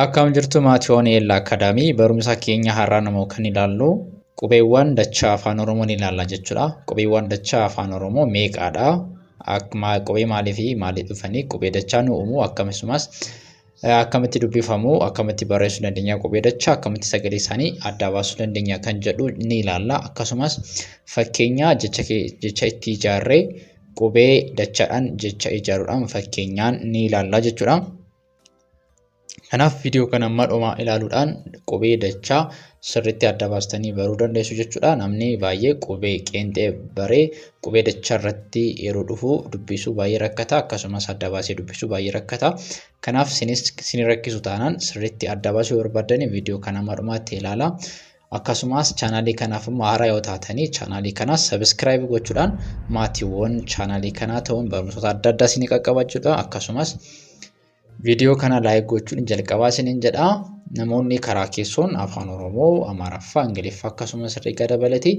Akkam jirtu maatiiwwan Eellaa Akaadaamii barumsa keenya har'aa namoo kan ilaallu qubeewwan dachaa afaan Oromoon ilaalla jechuudha. Qubeewwan dachaa afaan Oromoo meeqadha? Qubee maalii fi maalii dhufanii qubee dachaa nu uumu akkasumas akkamitti dubbifamu akkamitti barreessuu dandeenya qubee dachaa akkamitti sagalee isaanii adda baasuu dandeenya kan jedhu ni ilaalla. Akkasumas fakkeenya jecha itti ijaarree qubee dachaadhaan jecha ijaaruudhaan fakkeenyaan ni ilaalla jechuudha. Kanaaf viidiyoo kana amma dhumaa ilaaluudhaan qubee dachaa sirriitti adda baastanii baruu dandeessu jechuudha. Namni baay'ee qubee qeenxee baree qubee dachaa irratti yeroo dhufu dubbisuu baay'ee rakkata akkasumas adda baasee dubbisuu baay'ee rakkata. Kanaaf isin rakkisu taanaan sirriitti adda baasuu barbaaddan viidiyoo kana amma dhumaatti ilaala. Akkasumas chaanaalii kanaaf immoo haaraa yoo taatanii chaanaalii kana sabiskiraayib gochuudhaan maatiiwwan chaanaalii kanaa ta'uun barumsoota adda addaa isin qaqqabachuudha. Akkasumas viidiyoo kana laayik gochuun jalqabaa isiniin jedha. Namoonni karaa keessoon afaan Oromoo, Amaaraffaa, Ingiliffaa akkasumas herreega dabalatee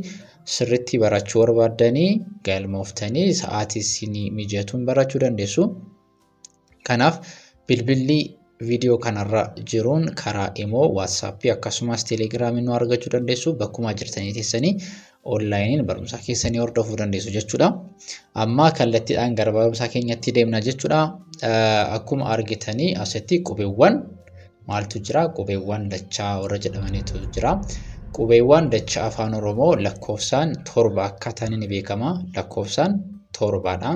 sirriitti barachuu barbaaddanii galmooftanii sa'aatii isinii mijatuun barachuu dandeessu. Kanaaf bilbilli viidiyoo kanarra jiruun karaa Imo, WhatsApp akkasumas Telegiraamii nu argachuu dandeessu. Bakkuma jirtanii teessanii onlaayiniin barumsa keessanii hordofuu dandeessu jechuudha. Amma kallattiidhaan gara barumsa keenyatti deemna jechuudha. Akkuma argitanii asitti qubeewwan maaltu jira? Qubeewwan dachaa warra jedhamanitu jira. Qubeewwan dachaa afaan Oromoo lakkoofsaan 7 akka ta'an ni beekama. Lakkoofsaan 7dha.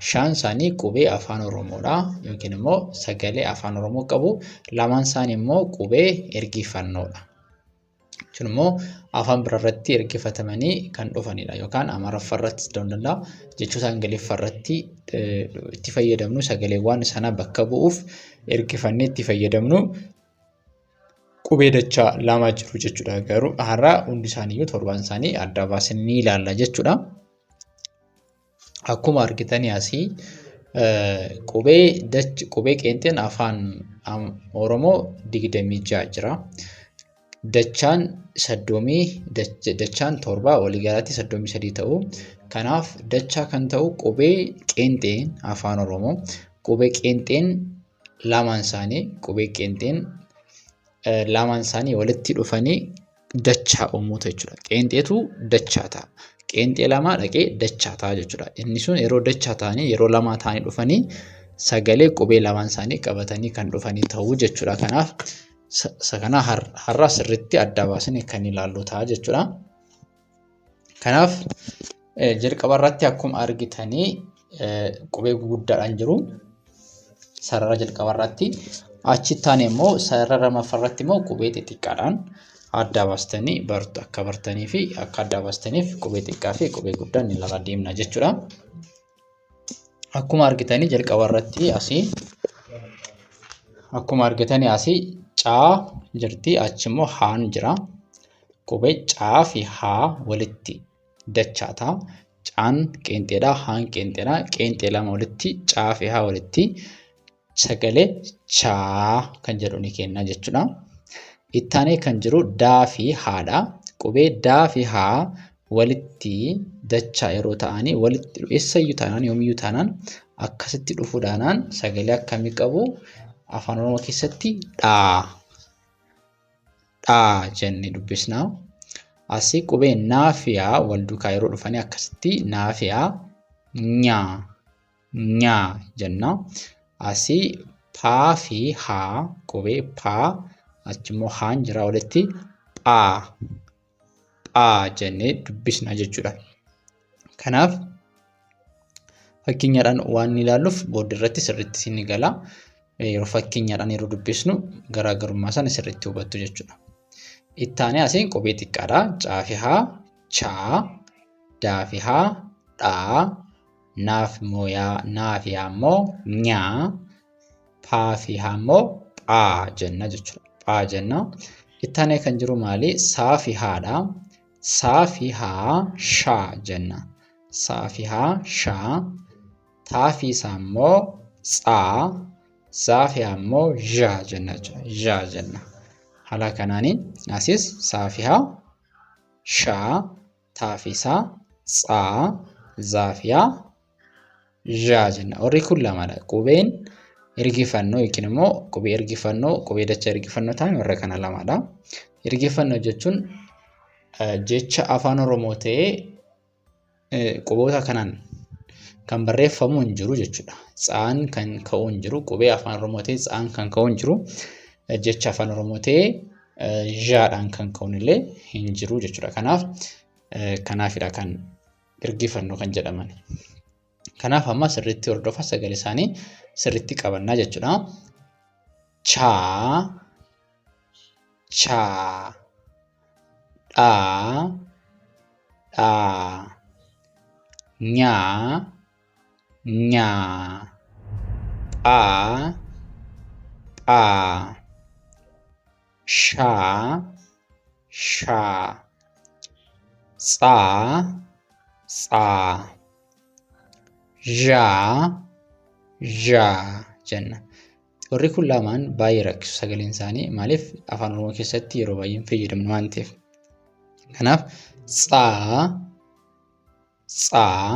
5 isaanii qubee afaan Oromoodha yookiin immoo sagalee afaan Oromoo qabu. 2 isaanii immoo qubee ergifannoodha. Kun immoo afaan biraarratti ergifatamanii kan dhufanidha yookaan Amaaraffaa irratti ta'uu danda'a. Jechoota Ingiliffaa irratti itti fayyadamnu sagaleewwan sana bakka bu'uuf ergifannee itti fayyadamnu qubee dachaa 2 jiru jechuudha. Garuu har'a hundi isaaniiyyuu 7 isaanii adda baasanii ni ilaalla jechuudha. Akkuma argitanii asii qubee qeenxeen afaan Oromoo 26 jira. Dachaan 7 waliigalaatti 33 ta'u. Kanaaf dachaa kan ta'u qubee qeenxeen afaan Oromoo qubee qeenxeen lamaan isaanii walitti dhufanii dachaa uumuu jechuudha. Qeenxeetu dachaa ta'a. Qeenxee lama dhaqee dachaa ta'a jechuudha. Inni sun yeroo dachaa ta'anii yeroo lama ta'anii dhufanii sagalee qubee lamaan isaanii qabatanii kan dhufanii ta'uu jechuudha. Kanaaf kana har'a sirriitti adda baasanii kan ilaallu ta'a jechuudha. Kanaaf jalqaba irratti akkuma argitanii qubee guguddaadhaan jiru sarara jalqaba irratti achitti immoo sarara lammaffaa irratti immoo qubee xixiqqaadhaan adda baastanii akka bartanii fi akka adda baastaniif qubee xiqqaa fi qubee guddaan ilaalaa deemna jechuudha. Akkuma argitanii jalqaba irratti asii caa jirti achi immoo haan jira. Qubee caa fi haa walitti dachaata. Caan qeenxeedha, haan qeenxeedha. Qeenxee lama walitti caa fi haa walitti sagalee chaa kan jedhu ni kenna jechuudha. Ittaanee kan jiru daa fi haadha. Qubee daa fi haa walitti dachaa yeroo ta'anii walitti eessayyuu taanaan yoomiyyuu taanaan akkasitti dhufuudhaanaan sagalee akkamii qabu? Afaan Oromoo keessatti dhaa jennee dubbisna. Asii qubee naa fi haa wal duukaa yeroo dhufanii akkasitti naa fi haa nyaa jenna. Asii paa fi haa qubee paa achi immoo haan jira walitti phaa jennee dubbisna jechuudha. Kanaaf fakkeenyaadhaan waan ilaalluuf booddee irratti sirriitti isin gala. Yeroo fakkeenyaadhaan yeroo dubbisnu garaagarummaa sana sirriitti hubattu jechuudha. Ittaanee asiin qubee xiqqaadha. Caa fi haa chaa, daa fi haa dhaa, naa fi haa immoo nyaa, paa fi haa immoo phaa jenna jechuudha. Phaa jenna. Ittaanee kan jiru maali? Saa fi haadha. Saa fi haa shaa jenna. Saa fi haa shaa. Taa fi isaa immoo tsaa. Zaa fi haa immoo zhaa jenna jechuudha. Zhaa jenna. Haala kanaaniin asis saa fi haa shaa, taa fi isaa tsaa, zaa fi haa zhaa jenna. Warri kun lamadha. Qubeen Ergifannoo yookiin immoo qubee ergifannoo, qubee dachaa ergifannoo ta'an warra kana lamadha. Ergifannoo jechuun jecha afaan Oromoo ta'ee quboota kanaan kan barreeffamu hin jiru jechuudha. Tsaan kan ka'u hin jiru, qubee afaan Oromoo ta'ee tsaan kan ka'u hin jiru, jecha afaan Oromoo ta'ee zhaadhaan kan ka'uun illee hin jiru jechuudha. Kanaafidha kan ergifannoo kan jedhaman. Kanaaf amma sirriitti hordofaa sagalee isaanii sirriitti qabannaa jechuudha. Chaa, chaa, dhaa, dhaa, nyaa, nyaa, phaa, phaa, shaa, shaa, tsaa, tsaa, zhaa, zhaa jenna. Warri kun lamaan baay'ee rakkisu sagaleen isaanii, maaliif afaan Oromoo keessatti yeroo baay'ee hin fayyadamnu waan ta'eef. Kanaaf tsaa, tsaa,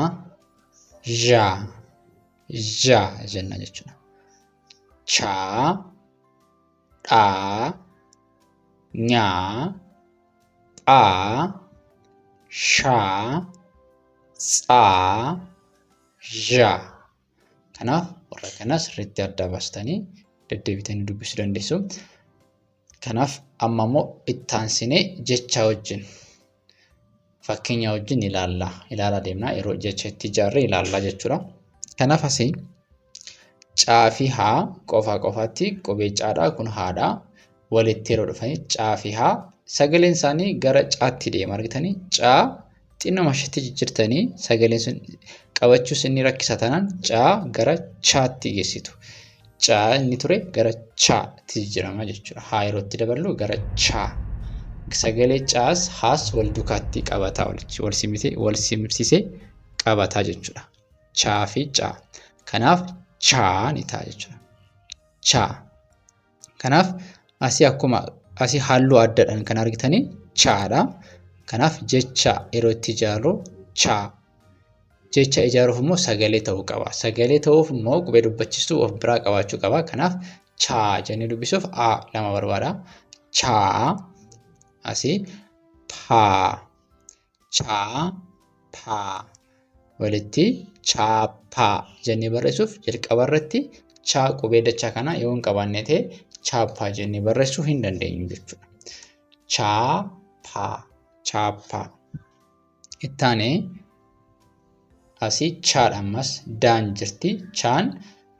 zhaa, zhaa jenna jechuudha. Chaa, dhaa, nyaa, phaa, shaa, tsaa, zhaa. Kanaaf warra kanas sirriitti adda baastanii deddeebitanii dubbisuu dandeessu. Kanaaf amma immoo itti aansinee jecha wajjin fakkeenya wajjin ilaalaa deemna. Yeroo jecha itti ijaarre ilaallaa jechuudha. Kanaaf asii caa fi haa qofaatti qubee caadha, kun haadha. Walitti yeroo dhufanii caa fi haa sagaleen isaanii gara caatti deema argitanii. Caa xinnoo isheetti jijjiirtanii sagaleen sun qabachuus inni rakkisa taanaan caa gara chaatti geessitu. Caa inni ture gara chaatti jijjiirama jechuudha. Haa yeroo itti daballu gara chaa. Sagalee caas haas wal dukaatti qabataa wal simsisee qabataa jechuudha. Chaa fi caa. Kanaaf chaa ni ta'a jechuudha. Chaa. Kanaaf asii halluu addaadhaan kan argitanii chaadha. Kanaaf jecha yeroo itti ijaarru chaa. Jecha ijaaruuf immoo sagalee ta'uu qaba. Sagalee ta'uuf immoo qubee dubbachiistuu of biraa qabaachuu qaba. Kanaaf chaa jennee dubbisuuf a lama barbaada. Chaa asii phaa, chaa phaa walitti chaappaa jennee barreessuuf jalqaba irratti chaa qubee dachaa kana yoo hin qabaanne ta'e chaappaa jennee barreessuu hin dandeenyu jechuudha. Chaappaa, chaappaa. Itti aanee asii chaadha ammas daan jirti. Chaan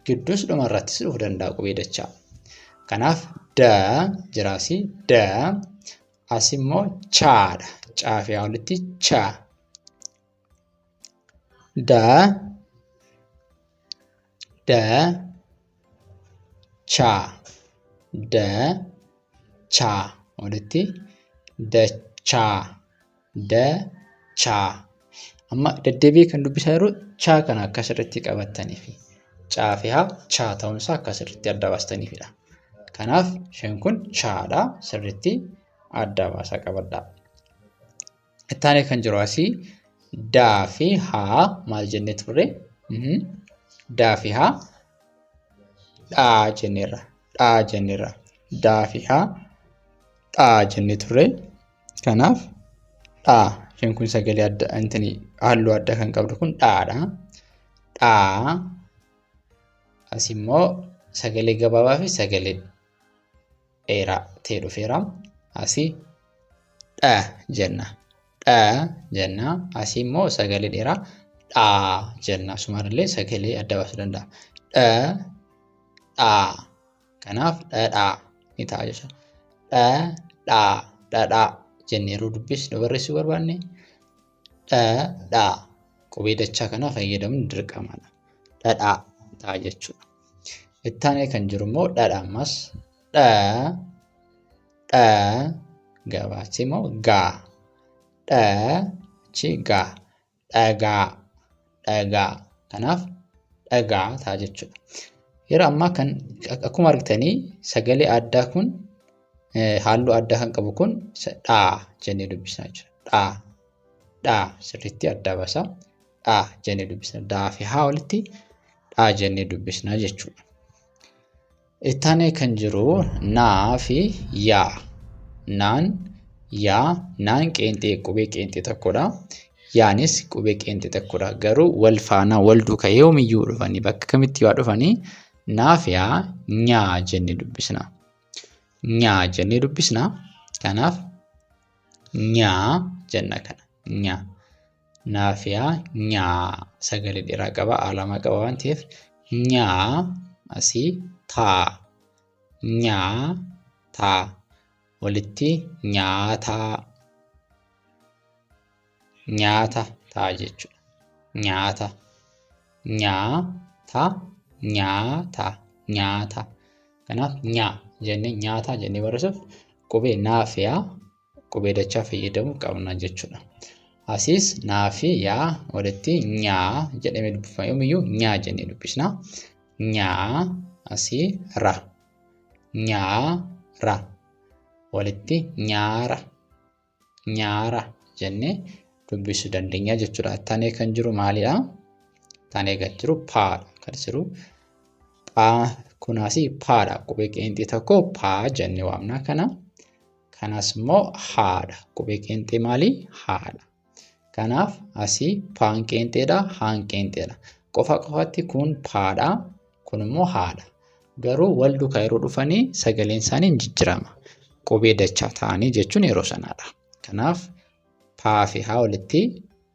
gidduus dhumarrattis dhufuu danda'a qubee dachaa. Kanaaf da jira asii da. Asii immoo chaadha. Caa fi haa walitti chaa. Da, da, chaa. Da, chaa walitti dachaa. Dachaa. Amma deddeebi'ee kan dubbisaa jiru chaa kana akka sirriitti qabattanii fi caa fi haa chaa ta'uunsaa akka sirriitti adda baastaniifidha. Kanaaf isheen kun chaadha. Sirriitti adda baasaa qabadhaa. Itti aanee kan jiru asii daa fi haa maal jennee turre? Daa fi haa dhaa jenneerra. Dhaa jenneerra. Daa fi haa dhaa jennee turre. Kanaaf dhaa. Isheen kun sagalee adda halluu addaa kan qabdu kun dhaadha. Dhaa. As immoo sagalee gabaabaa fi sagalee dheeraa ta'e dhufeera. Asii dha jenna. Dha jenna. Asii immoo sagalee dheeraa dhaa jenna. Asumarallee sagalee adda baasuu danda'a. Dha, dhaa. Kanaaf dhadhaa ni ta'a jechuudha. Dha, dhaa, dhadhaa jennee yeroo dubbisnu barreessuu barbaanne dhadhaa qubee dachaa kana fayyadamuun dirqamadha. Dhadhaa ta'a jechuudha. Itti aanee kan jiru immoo dhadhaa ammas gabaatti immoo gaa. Chi gaa. Dhagaa. Kanaaf dhagaa ta'a jechuudha. Yeroo ammaa kan akkuma argitanii sagalee addaa kun halluu addaa kan qabu kun dhaa jennee dubbisnaa jechuudha. Dhaa sirriitti adda baasaa. Dhaa jennee dubbisna. Daa fi haa walitti dhaa jennee dubbisnaa jechuudha. Ittaanee kan jiru naa fi yaa. Naan, yaa, naan qeenxee qubee qeenxee tokkodha. Yaanis qubee qeenxee tokkodha. Garuu wal faana wal duukaa yoomiyyuu dhufanii bakka kamitti yoo dhufanii naaf yaa nyaa jennee dubbisna. Nyaa jennee dubbisna. Kanaaf nyaa jenna kana. Nyaa. Naaf yaa nyaa sagalee dheeraa qaba, alamaa qaba waan ta'eef nyaa asii taa. Nyaa taa. Walitti nyaataa. Nyaata taa jechuudha. Nyaata. Nyaata. Nyaata. Nyaata. Kanaaf nyaa jennee nyaataa jennee barreessuuf qubee naaf yaa qubee dachaa fayyadamuu qabna jechuudha. Asiis naaf yaa walitti nyaa jedhamee dubbifama. Yoomiyyuu nyaa jennee dubbisna. Nyaa asii ra. Nyaara. Walitti nyaara. Nyaara jennee dubbisuu dandeenya jechuudha. Ittaanee kan jiru maalidha? Ittaanee kan jiru paadha. Kan jiru paa kunaasii paadha. Qubee qeenxee tokko paa jennee waamna kana. Kanas immoo haadha. Qubee qeenxee maalii? Haadha. Kanaaf asii paan qeenxeedha, haan qeenxeedha. Qofatti kun paadha, kun immoo haadha. Garuu wal duukaa yeroo dhufanii sagaleen isaanii ni jijjiirama. Qubee dachaa ta'anii jechuun yeroo sanaadha. Kanaaf paa fi haa walitti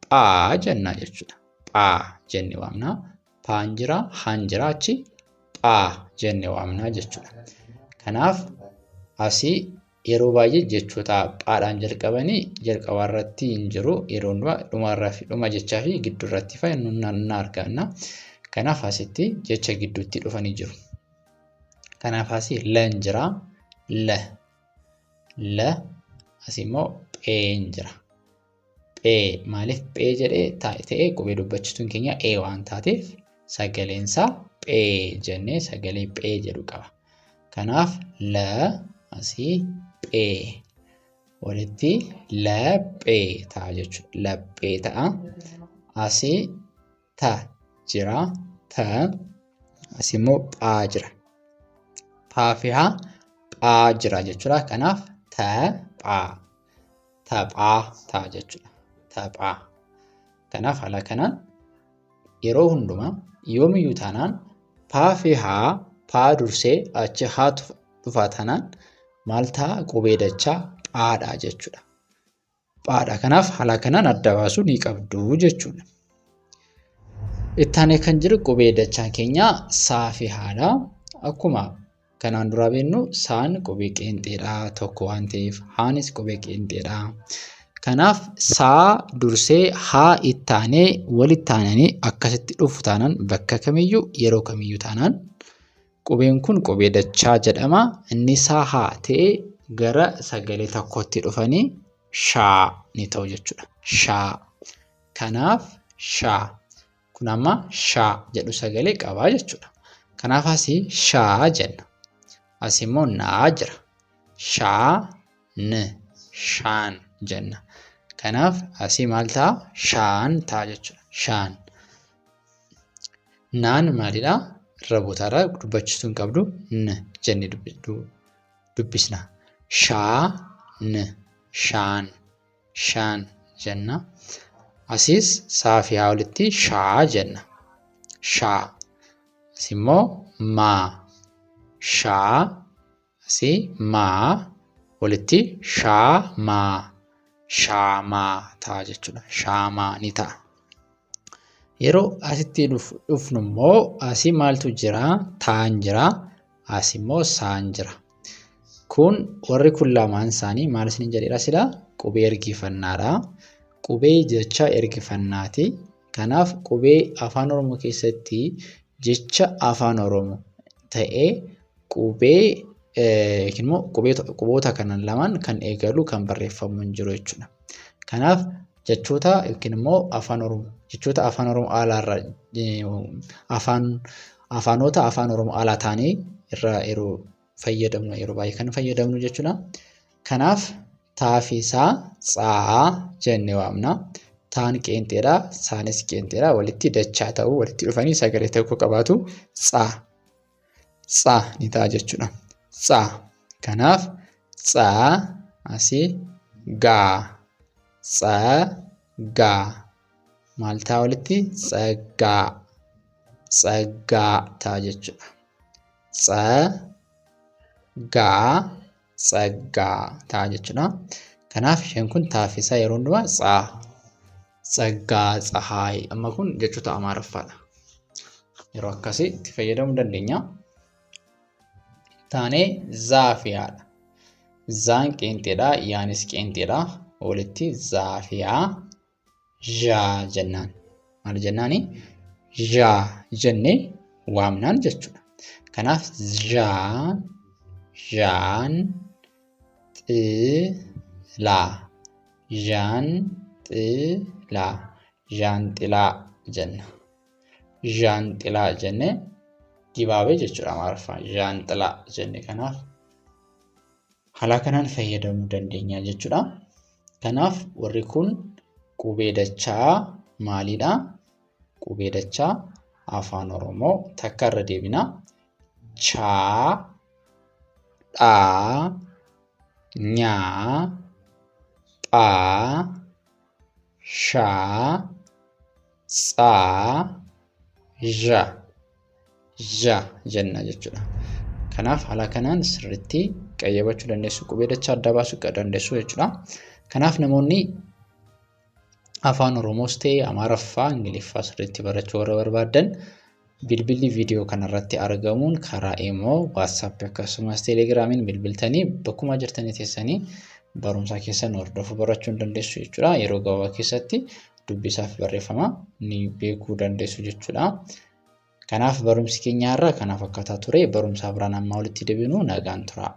phaa jenna jechuudha. Phaa jennee waamna. Paan jira, haan jira achi phaa jennee waamna jechuudha. Kanaaf asii yeroo baay'ee jechoota phaadhaan jalqabanii jalqaba irratti hin jiru. Yeroo dhumarraa fi dhuma jechaa fi gidduu irratti fa'i nu arganna. Kanaaf asitti jecha gidduutti dhufanii jiru. Kanaaf asii lan jira. La asii immoo pheen jira. Phee maaliif phee jedhee ta'ee qubee dubbachituun keenya ee waan taateef sagaleen isaa phee jennee sagalee phee jedhu qaba. Kanaaf la asii phee walitti laphee ta'a jechuudha. Laphee ta'a. Asii ta jira. Ta asii immoo phaa jira. Phaa fi haa phaa jira jechuudha. Kanaaf taphaa. Taphaa ta'a jechuudha. Taphaa. Kanaaf haala kanaan yeroo hundumaa yoomiyyuu taanaan phaa fi haa phaa dursee achi haa dhufaa taanaan maal ta'a? Qubee dachaa phaadha jechuudha. Phaadha. Kanaaf haala kanaan adda baasuu ni qabdu jechuudha. Ittaanee kan jiru qubee dachaa keenya saa fi haadha. Akkuma kanaan dura beeknu saan qubee qeenxeedha tokko waan ta'eef haanis qubee qeenxeedha. Kanaaf saa dursee haa ittaanee walitti aananii akkasitti dhufu taanaan bakka kamiyyuu yeroo kamiyyuu taanaan qubeen kun qubee dachaa jedhama. Inni saa haa ta'ee gara sagalee tokkotti dhufanii shaa ni ta'u jechuudha. Shaa. Kanaaf shaa. Kun amma shaa jedhu sagalee qabaa jechuudha. Kanaaf asii shaa jenna. Asii immoo naa jira. Shaa ni shaan jenna. Kanaaf asii maal ta'a? Shaan ta'a jechuudha. Shaan. Naan maalidha? Irra bootaarraa dubbachisuu hin qabdu ni jennee dubbisna. Shaa ni shaan. Shaan jenna. Asiis saa fi haa walitti shaa jenna. Shaa. Asii immoo maa. Shaa asii maa walitti shaamaa. Shaamaa ta'a jechuudha. Shaamaa ni ta'a. Yeroo asitti dhufnu immoo asii maaltu jira? Taan jira. Asii immoo saan jira. Kun warri kun lamaan isaanii maal isin jedheera sila? Qubee ergifannaadha. Qubee jecha ergifannaati. Kanaaf qubee afaan Oromoo keessatti jecha afaan Oromoo ta'ee qubee quboota kanan lamaan kan eegalu kan barreeffamu hin jiru jechuudha. Kanaaf jechoota yookiin immoo jechoota afaan Oromoo alaarra afaanota afaan Oromoo alaa ta'anii irraa yeroo fayyadamnu yeroo baay'ee kan fayyadamnu jechuudha. Kanaaf taa fi saa tsaa jennee waamna. Taan qeenxeedha, saanis qeenxeedha. Walitti dachaa ta'uu walitti dhufanii sagalee tokko qabaatu tsaa. tsa ni ta'a jechuudha. Tsa. Kanaaf tsaa asii gaa. Tsagaa. Maal ta'a walitti? Tsagaa. Tsagaa ta'a jechuudha. Tsagaa. Tsagaa ta'a jechuudha. Kanaaf isheen kun taaffisaa yeroo hundumaa tsaa. Tsaggaa, tsahaay. Amma kun jechoota Amaaraffaadha. Yeroo akkasii itti fayyadamuu dandeenya. Taanee zaafiyaadha. Zaan qeenxeedha, yaanis qeenxeedha. Walitti zaafiyaa zhaa jennaan. Maal jennaani? Zhaa jennee waamnaan jechuudha. Kanaaf zhaan, zhaan, xilaa, zhaan xilaa, zhaanxilaa jenna. Zhaanxilaa jennee dibaabee jechuudha Amaaraffaan. Zhaanxilaa jenne kanaaf haala kanaan fayyadamuu dandeenya jechuudha. Kanaaf warri kun qubee dachaa maalidha? Qubee dachaa afaan Oromoo takka irra deebina. Chaa, dhaa, nyaa, phaa, shaa, tsaa, zha. Zha jenna jechuudha. Kanaaf haala kanaan sirriitti qayyabachuu dandeessu. Qubee dachaa adda baasuu dandeessu jechuudha. Kanaaf namoonni afaan Oromoos ta'e Amaaraffaa, Ingiliffaa sirriitti barachuu warra barbaadan bilbilli viidiyoo kanarratti argamuun karaa immoo waatsaappii akkasumas teelegiraamiin bilbiltanii bakkuma jirtanii teessanii barumsa keessan hordofuu barachuu dandeessu jechuudha. Yeroo gabaabaa keessatti dubbisaaf barreeffama ni beekuu dandeessu jechuudha. Kanaaf barumsi keenya irraa kanaaf akkaataa ture barumsa biraan amma walitti deebinu nagaan tura.